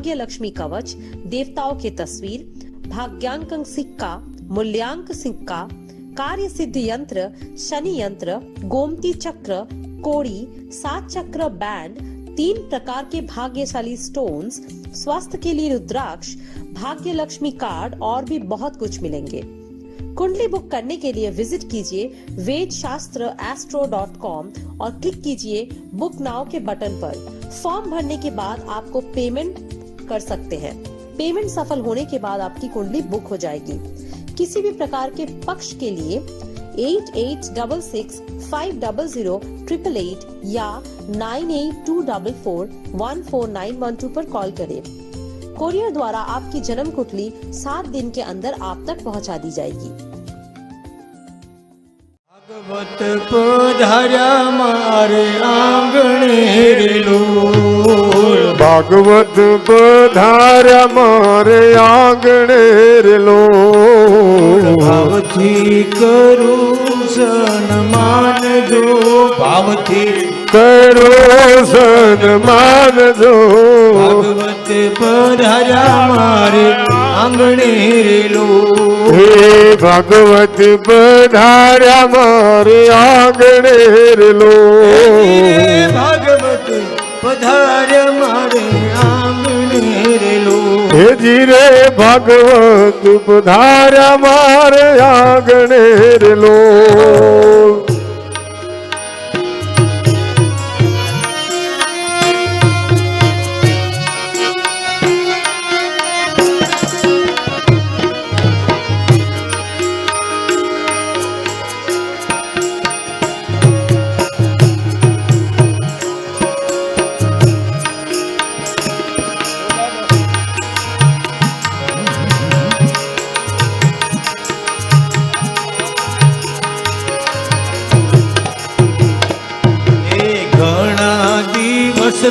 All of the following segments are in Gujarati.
भाग्य लक्ष्मी कवच, देवताओं की तस्वीर, भाग्यांक सिक्का, मूल्यांक सिक्का, कार्य सिद्धि यंत्र, शनि यंत्र, गोमती चक्र, कोड़ी, 7 चक्र बैंड, 3 प्रकार के भाग्यशाली स्टोन्स, स्वास्थ्य के लिए रुद्राक्ष, भाग्य लक्ष्मी कार्ड और भी बहुत कुछ मिलेंगे। कुंडली बुक करने के लिए विजिट कीजिए vedshastra.astro.com और क्लिक कीजिए बुक नाउ के बटन पर। फॉर्म भरने के बाद आपको पेमेंट कर सकते हैं। पेमेंट सफल होने के बाद आपकी कुंडली बुक हो जाएगी। किसी भी प्रकार के पक्ष के लिए 8866500888 या 9824414912 पर कॉल करें। कोरियर द्वारा आपकी जन्म कुंडली 7 दिन के अंदर आप तक पहुंचा दी जाएगी। भागवत पधार्या मारे आंगणे लोल, भागवत पधार्या मारे आंगणे लोल, भावथी करू सन्मान जो, भावथी करो सन्मान जो। भागवत पधार्या मारे आंगणे लोल, हे भागवत पधार्या मारे आंगणे लोल, भागवत पधार्या मारे आंगणे लोल, हे जी रे भागवत पधार्या मारे आंगणे लोल।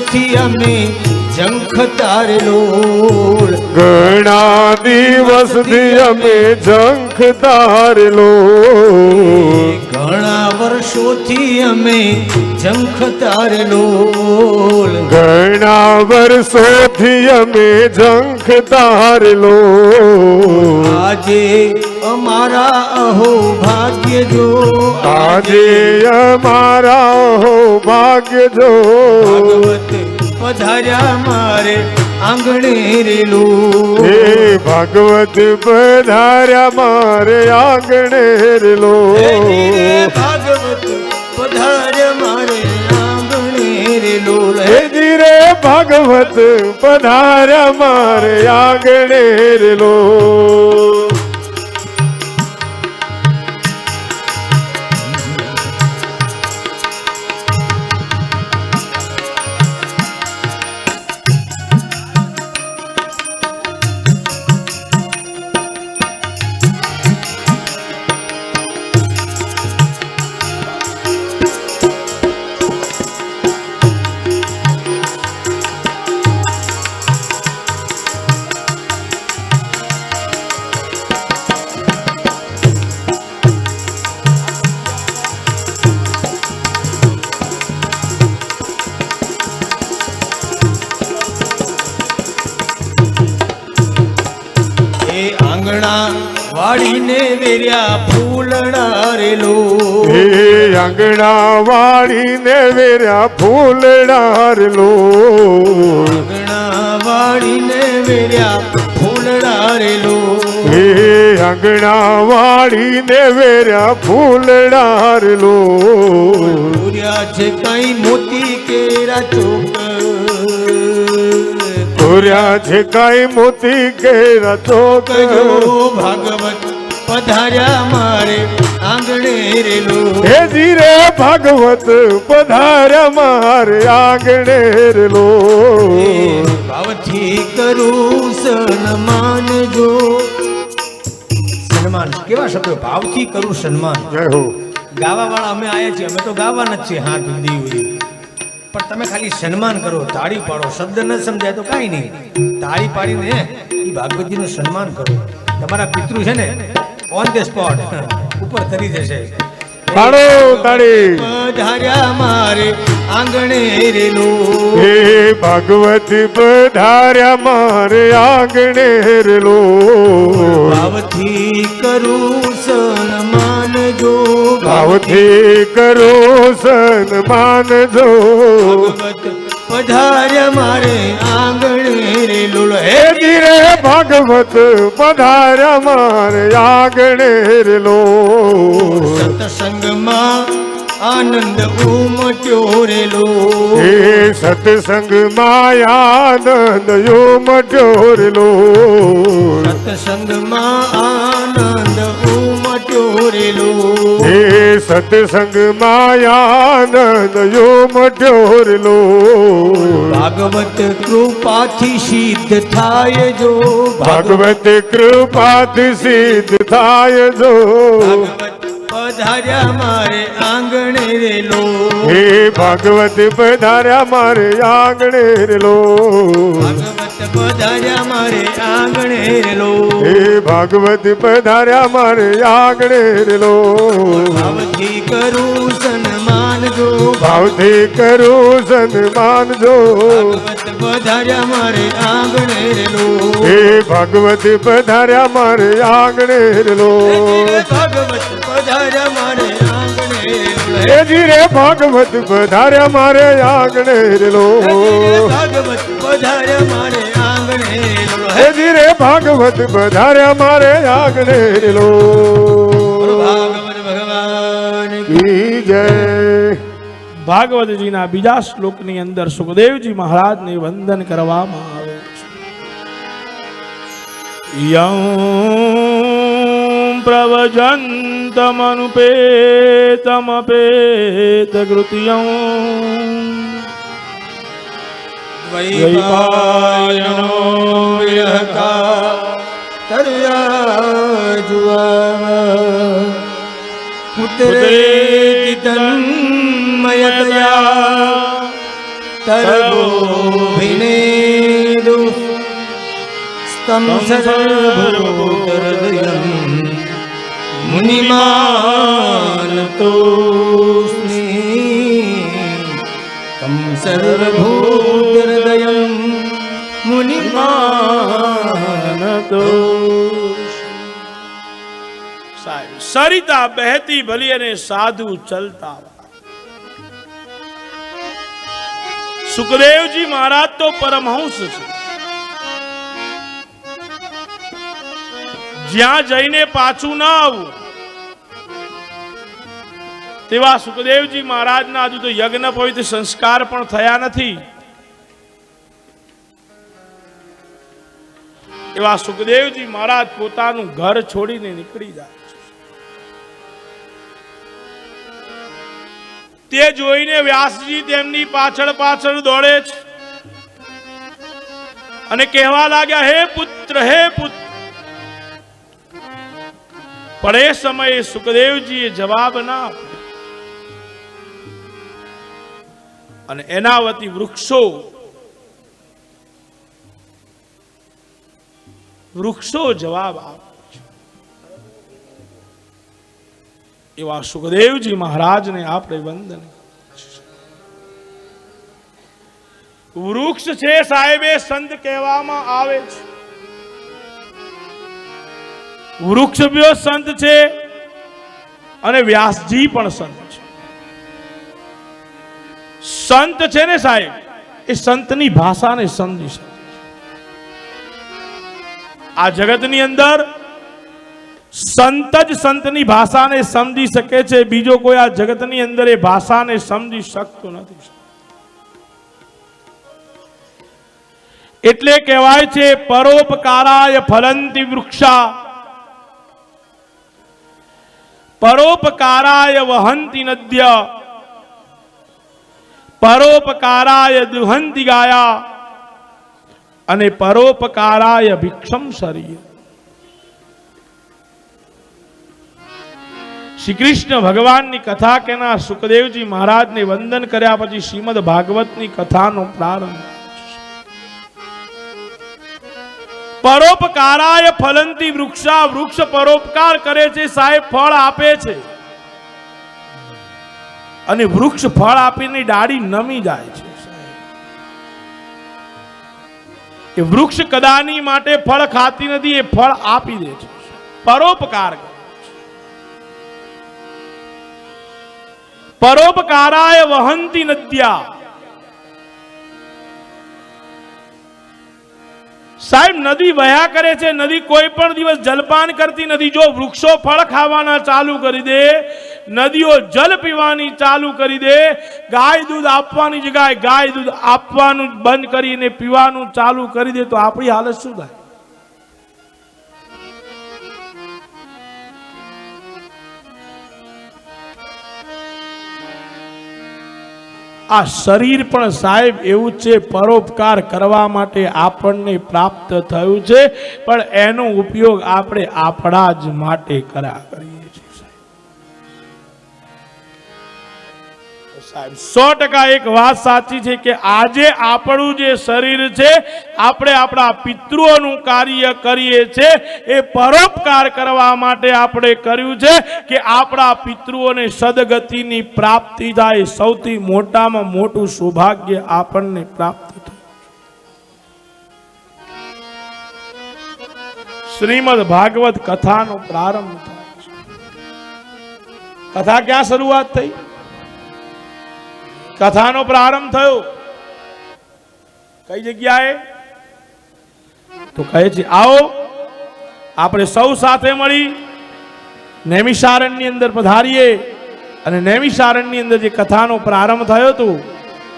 થી અમે ઝંખતાર લોલ, ઘણા દિવસથી અમે ઝંખતાર લોલ, ઘણા વર્ષોથી અમે ઝંખતાર લોલ, ઘણા વર્ષોથી અમે ઝંખતાર લોલ। આજે અમારા અહો ભાગ્ય જો, આજે અમારા હો ભાગ્ય જો। ભાગવત પધાર્યા મારે આંગણે રેલું, હે ભાગવત પધાર્યા મારે આંગણે લોલ, ભાગવત પધાર્યા મારે આંગણે રેલું, હે ધીરે ભાગવત પધાર્યા મારે આંગણે લોલ। વાડીને વેર્યા ફૂલડા રેલો, હે આંગણા વાળીને વેર્યા ફૂલડા લોલ, આંગણા વાડીને વેર્યા ફૂલડા રેલો, હે આંગણા વાળીને વેર્યા ફૂલડા લોલ, પૂર્યા છે કઈ મોતી કેરા ચોક, પૂર્યા છે કઈ મોતી કેરા ચોક, જો ભાગવત પધાર્યા મારે આંગણે રેલો, હે ધીરે ભાગવત પધાર્યા મારે આંગણે લોલ, ભાવથી કરું સન્માન જો, સન્માન કેવા શબ્દો, ભાવથી કરું સન્માન। જય હો। ગાવા વાળા અમે આયા છીએ, અમે તો ગાવાના જ છીએ હાથ દીવરી, પણ તમે ખાલી સન્માન કરો, તાળી પાડો, શબ્દ ન સમજાય તો કાંઈ નહીં, તાળી પાડીને એ ભાગવતજીનું સન્માન કરો। તમારા પિતૃ છે ને ઓન ધ સ્પોટ ઉપર તરી જશે, તાળો તાળી પધાર્યા મારે આંગણે રેલો હે ભાગવત પધાર્યા મારે આંગણે રેલો ભાવથી કરું સન્માન જો ભાવથી કરો સન્માન જો ભગવત પધાર્યા મારે આંગણે રેલો હે હે ધીરે ભાગવત પધાર્યા મારે આંગણે રેલો સત્સંગમાં આનંદ ઉમટ્યો રેલો હે સત્સંગ માયાનંદ યો મટ્યો રેલો સત્સંગમાં આનંદ ઉમટ્યો રેલો હે સત્સંગ માયાનંદ યો મટ્યો રેલો ભાગવત કૃપાથી સિદ્ધ થાય જો ભાગવત કૃપાથી સિદ્ધ થાય જો ભાગવત પધાર્યા મારે આંગણે રેલો હે ભાગવત પધાર્યા મારે આંગણે રેલો ભાગવત પધાર્યા મારે આંગણે રેલો હે ભાગવત પધાર્યા મારે આંગણે રેલો ભાવથી કરું સન્માન જો ભાવથી કરું સન્માન જો ભાગવત પધાર્યા મારે આંગણે રેલો હે ભાગવત પધાર્યા મારે આંગણે રેલો ભાગવત પધાર્યા મારે આંગણે રેલો હે ધીરે ભાગવત પધાર્યા મારે આંગણે રેલો ભાગવત પધાર્યા મારે આંગણે રેલો હે ધીરે ભાગવત પધાર્યા મારે આંગણે રેલો ભાગવત ભગવાન કી જય ભાગવતજીના બીજા શ્લોકની અંદર સુખદેવજી મહારાજને વંદન કરવામાં આવે છે યં પ્રવજંતમનુપેતમપેતકૃત્યં દ્વૈપાયનો વિરહકા તરયાજુઆ પુત્રેતિ તન્મયતયા તરભોభిનેદુ સ્તમ સર્વભૂતહૃદયં મુનિમાનતોસ્મિ તમ સર્વભૂતહૃદયં મુનિમાનતો સાહેબ સરિતા બહેતી ભલી અને સાધુ ચલતા સુખદેવજી મહારાજ તો પરમહંસ છે જ્યાં જઈને પાછું ના આવવું તેવા સુખદેવજી મહારાજના હજુ તો યજ્ઞ પવિત્ર સંસ્કાર પણ થયા નથી એવા સુખદેવજી મહારાજ પોતાનું ઘર છોડીને નીકળી જાય તે જોઈને વ્યાસજી તેમની પાછળ પાછળ દોડે છે અને કહેવા લાગ્યા હે પુત્ર પણ એ સમયે સુખદેવજીએ જવાબ ના આપ્યો અને એના વતી વૃક્ષો જવાબ આપે એવા સુખદેવજી મહારાજને આપણે વંદન વૃક્ષ છે સાહેબે સંત કહેવામાં આવે છે વૃક્ષ બી સંત છે અને વ્યાસજી પણ સંત છે સંત છે ને સાહેબ એ સંતની ભાષાને સમજી શકે આ જગતની અંદર સંત જ સંતની ભાષાને સમજી શકે છે બીજો કોઈ આ જગતની અંદર એ ભાષાને સમજી શકતો નથી એટલે કહેવાય છે પરોપકારાય ફલંતી વૃક્ષા પરોપકારાય વહંતી નદ્ય પરોપકારાય દુહંતી ગાયા અને પરોપકારાય ભિક્ષમ શરીર શ્રી કૃષ્ણ ભગવાનની કથા કેના સુખદેવજી મહારાજને વંદન કર્યા પછી શ્રીમદ ભાગવતની કથાનો પ્રારંભ પરોપકારાય ફલંતી વૃક્ષા વૃક્ષ પરોપકાર કરે છે સાહેબ ફળ આપે છે અને વૃક્ષ ફળ આપીને ડાળી નમી જાય છે. એ વૃક્ષ કદાની માટે ફળ ખાતી નથી, એ ફળ આપી દે છે, પરોપકાર કરે છે. પરોપકારાય વહંતી નદ્યા. સાહેબ, નદી વહ્યા કરે છે, નદી કોઈ પણ દિવસ જલપાન કરતી નથી. જો વૃક્ષો ફળ ખાવાના ચાલુ કરી દે, નદીઓ જલ પીવાની ચાલુ કરી દે, ગાય દૂધ આપવાની જગ્યાએ ગાય દૂધ આપવાનું બંધ કરીને પીવાનું ચાલુ કરી દે, તો આપણી હાલત શું થાય? આ શરીર પણ સાહેબ એવું છે, પરોપકાર કરવા માટે આપણને પ્રાપ્ત થયું છે, પણ એનો ઉપયોગ આપણે આપણા જ માટે કર્યા કરીએ છીએ. સાહેબ 100% એક વાત સાચી છે કે આજે આપણું જે શરીર છે, આપણે આપણા પિતૃઓનું કાર્ય કરીએ છીએ, એ પરોપકાર કરવા માટે આપણે કર્યું છે કે આપણા પિતૃઓને સદગતિની પ્રાપ્તિ થાય. સૌથી મોટામાં મોટું સૌભાગ્ય આપણને પ્રાપ્ત થાય. શ્રીમદ ભાગવત કથાનો પ્રારંભ થાય છે. કથા ક્યાં શરૂઆત થઈ? કથાનો પ્રારંભ થયો કઈ જગ્યાએ? તો કહે છે આવો આપણે સૌ સાથે મળી નૈમિષારણ્યની અંદર પધારીએ અને નૈમિષારણ્યની અંદર જે કથાનો પ્રારંભ થયો હતો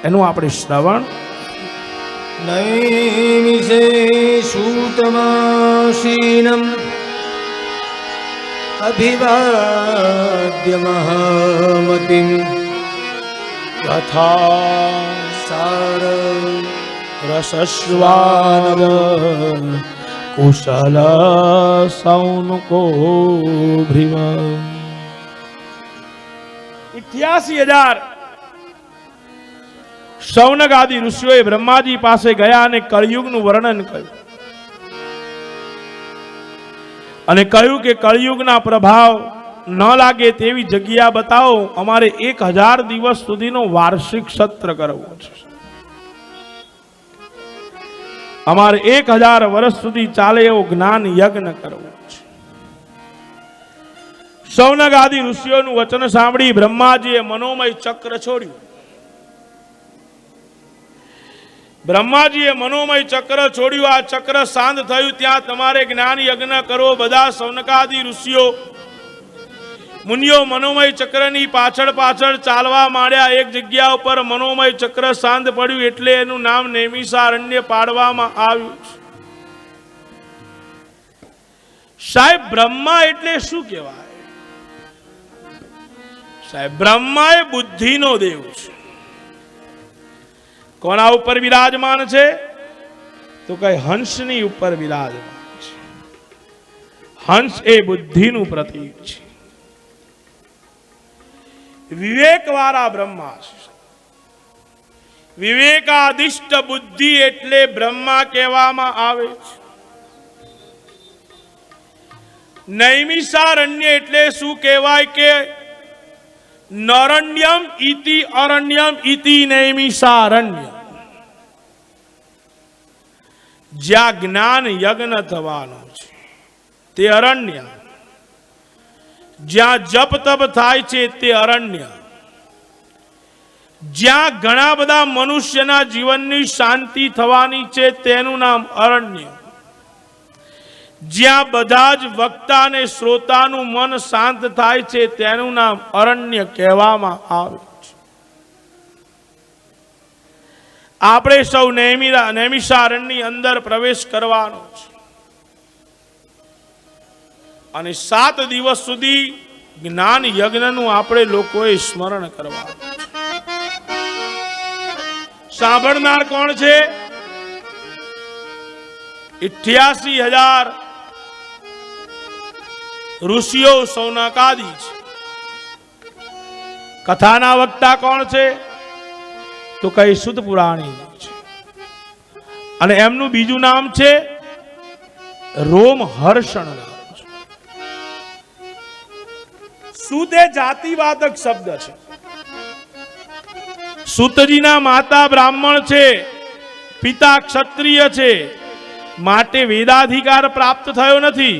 એનું આપણે શ્રવણ. નૈમિષે સૂતમાસીનમ અભિવાદ્ય મહામતિમ કથા સાર રસસ્વાદ કુશલ સૌનકો ભ્રિવ. 88,000 સૌનક આદિ ઋષિઓએ બ્રહ્માજી પાસે ગયા અને કળિયુગનું વર્ણન કર્યું અને કહ્યું કે કળિયુગના પ્રભાવ ન લાગે તેવી જગ્યા બતાવો, અમારે 1000 દિવસ સુધીનો વાર્ષિક સત્ર કરવો છે, અમારે 1000 વર્ષ સુધી ચાલે એવો જ્ઞાન યજ્ઞ કરવો છે. સૌનક આદિ ઋષિઓનું વચન સાંભળી બ્રહ્માજીએ મનોમય ચક્ર છોડ્યું. બ્રહ્માજીએ મનોમય ચક્ર છોડ્યું. આ ચક્ર શાંત થયું ત્યાં તમારે જ્ઞાન યજ્ઞ કરવો. બધા સૌનકાદિ ઋષિઓ મુનિઓ મનોમય ચક્રની પાછળ પાછળ ચાલવા માંડ્યા. એક જગ્યા ઉપર મનોમય ચક્ર શાંત પડ્યું એટલે એનું નામ નૈમિષારણ્ય પાડવામાં આવ્યું. સાહેબ, બ્રહ્મા એટલે શું કહેવાય? સાહેબ, બ્રહ્મા એ બુદ્ધિનો દેવ છે. કોના ઉપર વિરાજમાન છે? તો કઈ હંસની ઉપર વિરાજમાન છે. હંસ એ બુદ્ધિનું પ્રતીક છે. વિવેક વાળા બ્રહ્મા છે. વિવેકાદિષ્ટ બુદ્ધિ એટલે બ્રહ્મા કહેવામાં આવે છે. નૈમિષારણ્ય એટલે શું કહેવાય કે નરણ્યમ ઇતિ અરણ્યમ ઇતિ નૈમિષારણ્ય. જ્યાં જ્ઞાન યજ્ઞ થવાનો છે તે અરણ્ય, જ્યાં જપ તપ થાય છે તે અરણ્ય, જ્યાં ઘણા બધા મનુષ્યના જીવનની શાંતિ થવાની છે તેનું નામ અરણ્ય, જ્યાં બધા જ વક્તા અને શ્રોતાનું મન શાંત થાય છે તેનું નામ અરણ્ય કહેવામાં આવે છે. આપણે સૌ નૈમિષારણ્યની અંદર પ્રવેશ કરવાનો છે અને 7 દિવસ સુધી જ્ઞાન યજ્ઞનું આપણે લોકોએ સ્મરણ કરવાનું છે. સાંભળનાર કોણ છે? 88,000 ઋષિઓ સૌનકાદિ છે. કથાના વક્તા કોણ છે? તો કઈ સુત પુરાણી છે અને એમનું બીજું નામ છે રોમહર્ષણ. સુત એ જાતિવાચક શબ્દ છે. સૂતજીના માતા બ્રાહ્મણ છે, પિતા ક્ષત્રિય છે, માટે વેદાધિકાર પ્રાપ્ત થયો નથી.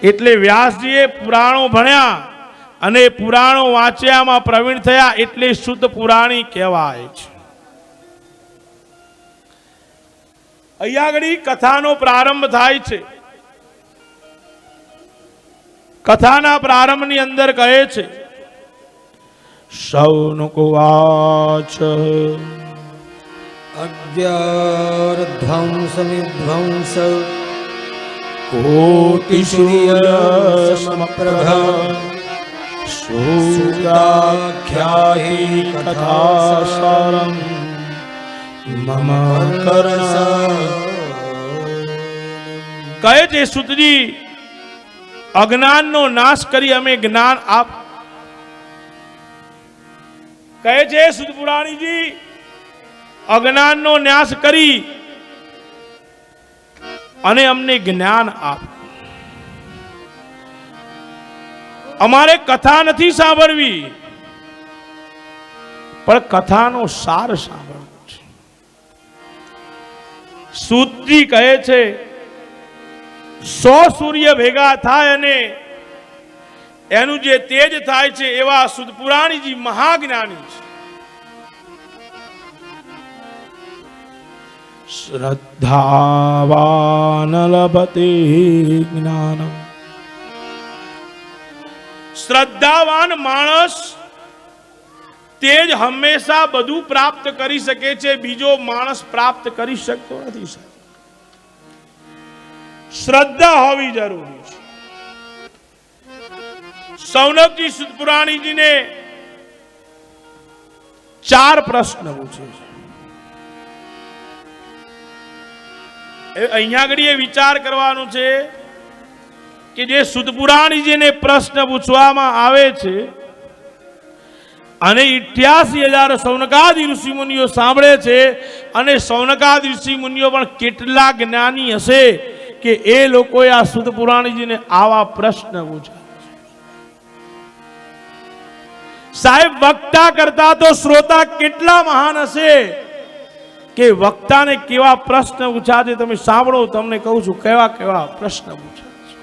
એટલે વ્યાસજીએ પુરાણો ભણ્યા અને પુરાણો વાંચ્યામાં પ્રવીણ થયા એટલે શુદ્ધ પુરાણી કહેવાય છે. અહીંયા આગળ કથાનો પ્રારંભ થાય છે. કથાના પ્રારંભની અંદર કહે છે શૌનકુવાચ અવ્યારધ્વંસમિધ્વંસ કોટિસૂર્યસમપ્રભા સૂતાખ્યાહી કથાસારમ મમ કર્ણ. કહે છે સૂતજી, અજ્ઞાનનો નાશ કરી અમે જ્ઞાન આપ. કહે છે સુત પુરાણીજી, અજ્ઞાનનો નાશ કરી અને અમને જ્ઞાન આપ. અમારે કથા નથી સાંભળવી, પણ કથાનો સાર સાંભળવો છે. સૂતજી કહે છે 100 સૂર્ય ભેગા થાય અને એનું જે તેજ થાય છે એવા સુદ પુરાણીજી મહાજ્ઞાની છે. શ્રદ્ધાવાન લભતે જ્ઞાનમ. શ્રદ્ધાવાન માણસ તેજ હંમેશા બધું પ્રાપ્ત કરી શકે છે, બીજો માણસ પ્રાપ્ત કરી શકતો નથી. શ્રદ્ધા હોવી જરૂરી છે. સૌનકજી સુત પુરાણીજીને 4 પ્રશ્ન પૂછે છે. અહીંયા આગળ એ વિચાર કરવાનો છે કે જે સુત પુરાણીજીને પ્રશ્ન પૂછવામાં આવે છે અને 88,000 સૌનકાદિ ઋષિ મુનિઓ સાંભળે છે, અને સૌનકાદિ ઋષિ મુનિઓ પણ કેટલા જ્ઞાની હશે કે એ લોકોએ આ સુત પુરાણીજીને આવા પ્રશ્ન પૂછ્યા. સાહેબ, વક્તા કરતા તો શ્રોતા કેટલા મહાન હશે કે વક્તાને કેવા પ્રશ્ન પૂછ્યા છે. તમે સાંભળો, તમને કહું છું કેવા કેવા પ્રશ્ન પૂછ્યા છે.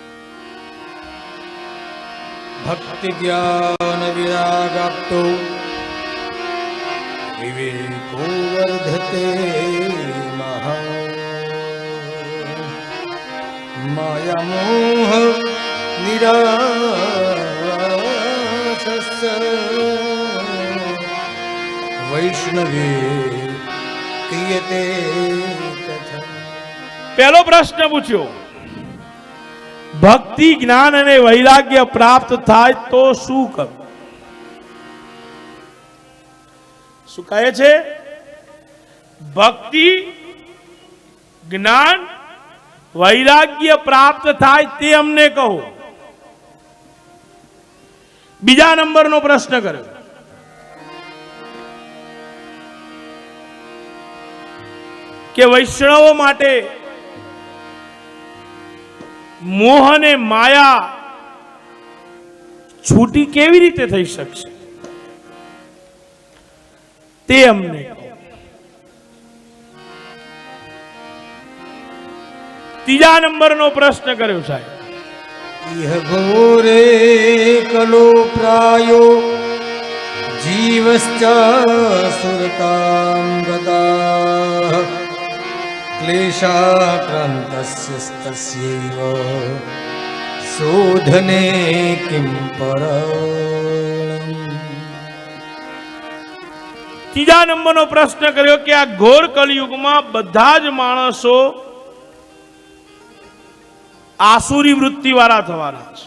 ભક્તિ જ્ઞાન વિરાગાપ્તો વિવેકો વર્ધતે મહા માયા મોહ નિરાશસ્સ વૈષ્ણવે ક્રિયતે કથા. પહેલો પ્રશ્ન પૂછ્યો, ભક્તિ જ્ઞાન અને વૈરાગ્ય પ્રાપ્ત થાય તો શું કરવું? શું કહે છે? ભક્તિ જ્ઞાન વૈરાગ્ય પ્રાપ્ત થાય તે અમને કહો. બીજા નંબરનો પ્રશ્ન કર્યો, કે વૈષ્ણવો માટે મોહ અને માયા છૂટી કેવી રીતે થઈ શકશે તે અમને કહો. ત્રીજા નંબરનો પ્રશ્ન કર્યો સાહેબ, ઇહ ઘોરે કલો પ્રાયો જીવશ્ચ સુરતાં ગતા ક્લેશાક્રાંતસ્યૈવ શોધને કિં પરમ. ત્રીજા નંબરનો પ્રશ્ન કર્યો કે આ ઘોર કલિયુગમાં બધા જ માણસો આસુરી વૃત્તિ વાળા થવાના છે.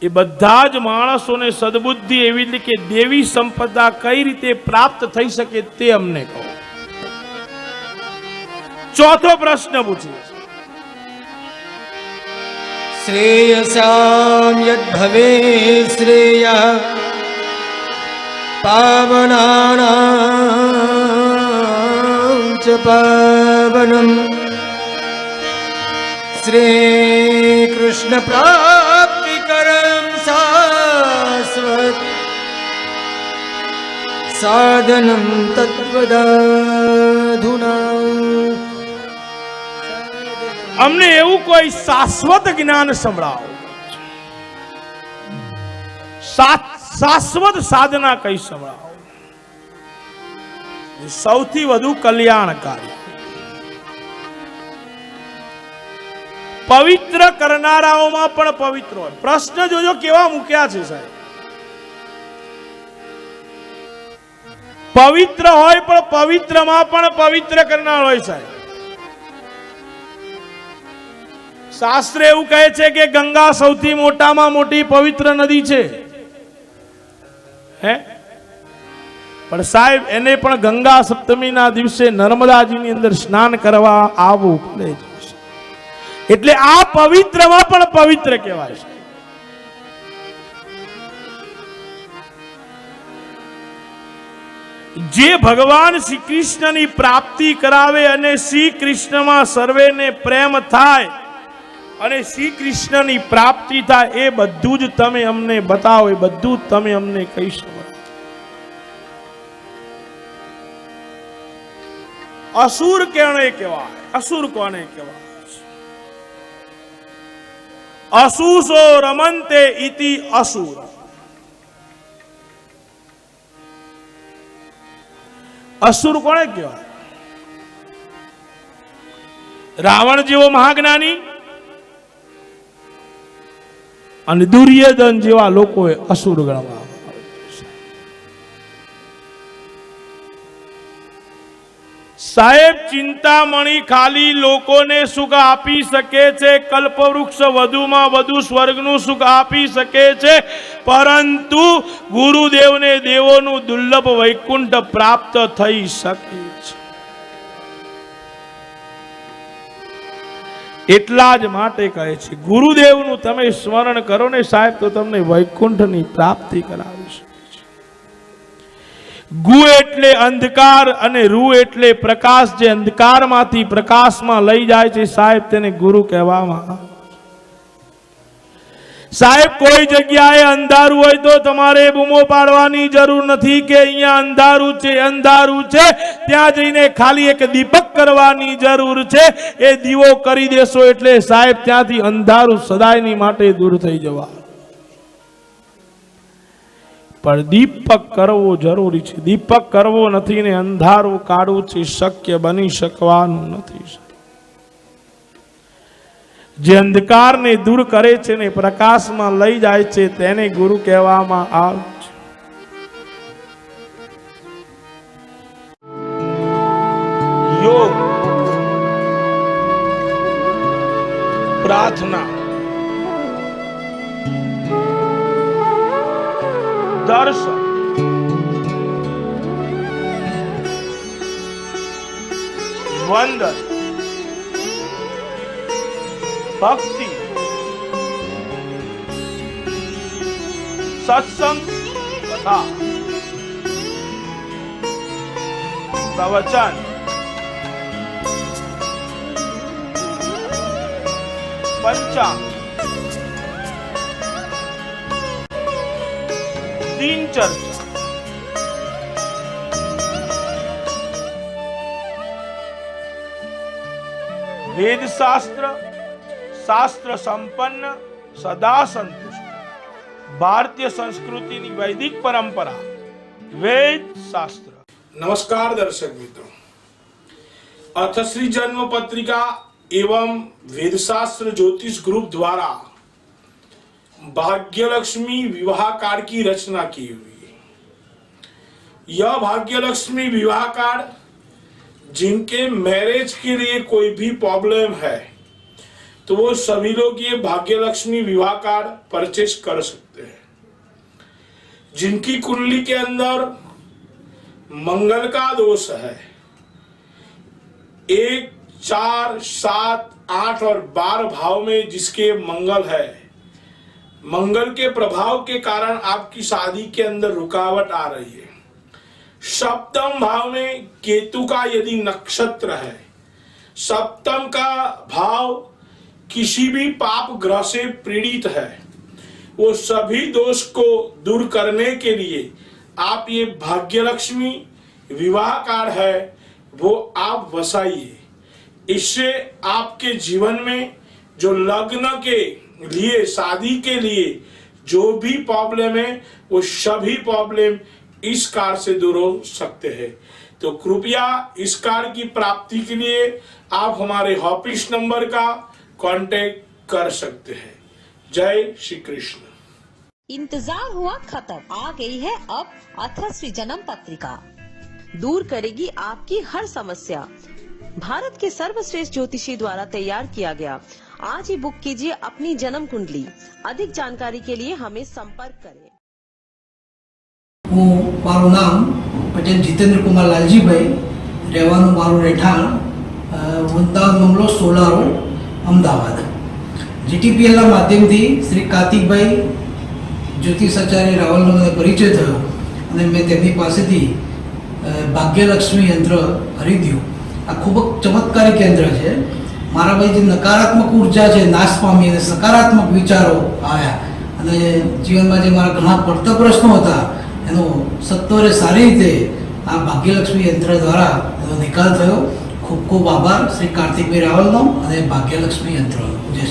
એ બધા જ માણસોને સદબુદ્ધિ એવી એટલે કે દેવી સંપદા કઈ રીતે પ્રાપ્ત થઈ શકે તે અમને કહો. ચોથો પ્રશ્ન પૂછ્યો, શ્રેયસામ યદ ભવે શ્રેયઃ પાવનાનાં ચ પાવનમ શ્રી કૃષ્ણ પ્રાપ્તિકરમ શાશ્વત साधनं तत्त्वदाधुना। અમને એવું કોઈ શાશ્વત જ્ઞાન સંભળાવો, શાશ્વત સાધના કઈ સંભળાવો, સૌથી વધુ કલ્યાણકારી, પવિત્ર કરનારાઓમાં પણ પવિત્ર હોય. પ્રશ્ન જોજો કેવા મૂક્યા છે સાહેબ. પવિત્ર હોય પણ પવિત્રમાં પણ પવિત્ર કરનાર હોય સાહેબ. શાસ્ત્ર એવું કહે છે કે ગંગા સૌથી મોટામાં મોટી પવિત્ર નદી છે, હે, પણ સાહેબ એને પણ ગંગા સપ્તમીના દિવસે નર્મદાજીની અંદર સ્નાન કરવા આવવું પડે છે. એટલે આ પવિત્રમાં પણ પવિત્ર કહેવાય છે. જે ભગવાન શ્રી કૃષ્ણની પ્રાપ્તિ કરાવે અને શ્રી કૃષ્ણમાં સર્વેને પ્રેમ થાય અને શ્રી કૃષ્ણની પ્રાપ્તિ થાય, એ બધું જ તમે અમને બતાવો, એ બધું જ તમે અમને કહી શકો. અસુર કોને કહેવાય? અસુર કોને કહેવાય? અસુસો રમંતે ઇતિ અસુર. અસુર કોને કહેવાય? રાવણ જેવો મહાજ્ઞાની અને દુર્યોધન જેવા લોકોએ અસુર ગણવામાં. સાહેબ ચિંતામણી ખાલી લોકોને સુખ આપી શકે છે, કલ્પવૃક્ષ વધુમાં વધુ સ્વર્ગનું સુખ આપી શકે છે, પરંતુ ગુરુદેવને દેવોનું દુર્લભ વૈકુંઠ પ્રાપ્ત થઈ શકે છે. એટલા જ માટે કહે છે ગુરુદેવનું તમે સ્મરણ કરો ને સાહેબ તો તમને વૈકુંઠની પ્રાપ્તિ કરાવી શકે છે. ગુ એટલે અંધકાર અને રૂ એટલે પ્રકાશ. જે અંધકારમાંથી પ્રકાશમાં લઈ જાય છે સાહેબ તેને ગુરુ કહેવામાં આવે. સાહેબ કોઈ જગ્યાએ અંધારું હોય તો તમારે બૂમો પાડવાની જરૂર નથી કે અહીંયા અંધારું છે, અંધારું છે. ત્યાં જઈને ખાલી એક દીપક કરવાની જરૂર છે. એ દીવો કરી દેશો એટલે સાહેબ ત્યાંથી અંધારું સદાયની માટે દૂર થઈ જવા. પણ દીપક કરવો જરૂરી છે. દીપક કરવો નથી ને અંધારું કાઢવું છે શક્ય બની શકવાનું નથી. જે અંધકારને દૂર કરે છે ને પ્રકાશમાં લઈ જાય છે તેને ગુરુ કહેવામાં આવે છે. યોગ, પ્રાર્થના, દર્શન, વંદન, ભક્તિ, સત્સંગ તથા પ્રવચન, પંચાંગ, દિનચર્યા, વેદ શાસ્ત્ર, શાસ્ત્ર સંપન્ન, સદા સંતુષ્ટ, ભારતીય સંસ્કૃતિની વૈદિક પરંપરા, વેદ શાસ્ત્ર. નમસ્કાર દર્શક મિત્રો, अथश्री जन्म पत्रिका एवं वेदशास्त्र ज्योतिष ग्रुप द्वारा भाग्यलक्ष्मी विवाह कार्ड की रचना की हुई है। यह भाग्यलक्ष्मी विवाह कार्ड जिनके मैरिज के लिए कोई भी प्रॉब्लम है तो वो सभी लोग ये भाग्यलक्ष्मी विवाह कार्ड परचेज कर सकते हैं। जिनकी कुंडली के अंदर मंगल का दोष है, 1, 4, 7, 8 और 12 भाव में जिसके मंगल है, मंगल के प्रभाव के कारण आपकी शादी के अंदर रुकावट आ रही है। सप्तम भाव में केतु का यदि नक्षत्र है, सप्तम का भाव किसी भी पाप ग्रह से पीड़ित है, वो सभी दोष को दूर करने के लिए आप ये भाग्य लक्ष्मी विवाह कार्ड है वो आप वसाइए। इससे आपके जीवन में जो लग्न के लिए, शादी के लिए जो भी प्रॉब्लम है वो सभी प्रॉब्लम इस कार्ड से दूर हो सकते हैं। तो कृपया इस कार्ड की प्राप्ति के लिए आप हमारे ऑफिस नंबर का कांटेक्ट कर सकते हैं। जय श्री कृष्ण। इंतजार हुआ खत्म, आ गई है अब अथर्वश्री जन्म पत्रिका। दूर करेगी आपकी हर समस्या। भारत के सर्वश्रेष्ठ ज्योतिषी द्वारा तैयार किया गया। आज ही बुक कीजिए अपनी जन्म कुंडली। अधिक जानकारी के लिए हमें संपर्क करें। मारू नाम पटेल जितेंद्र कुमार लालजीभाई, રહેવાનું મારું રહેઠાણ વૃંદાવન બંગલો 16 રોડ અમદાવાદ। જીટીપીએલના માધ્યમથી શ્રી કાર્તિકભાઈ જ્યોતિષાચાર્ય રાવલનો મને પરિચય થયો અને મેં તેમની પાસેથી ભાગ્યલક્ષ્મી યંત્ર ખરીદ્યું। આ ખૂબ જ ચમત્કારિક યંત્ર છે। મારા ભાઈ જે નકારાત્મક ઉર્જા છે નાશ પામી અને સકારાત્મક વિચારો આવ્યા અને જીવનમાં જે મારા ઘણા પડતા પ્રશ્નો હતા એનો સત્વરે સારી રીતે આ ભાગ્યલક્ષ્મી યંત્ર દ્વારા એનો નિકાલ થયો। ખૂબ ખૂબ આભાર શ્રી કાર્તિકભાઈ રાવલનો અને ભાગ્યલક્ષ્મી યંત્રનો। જય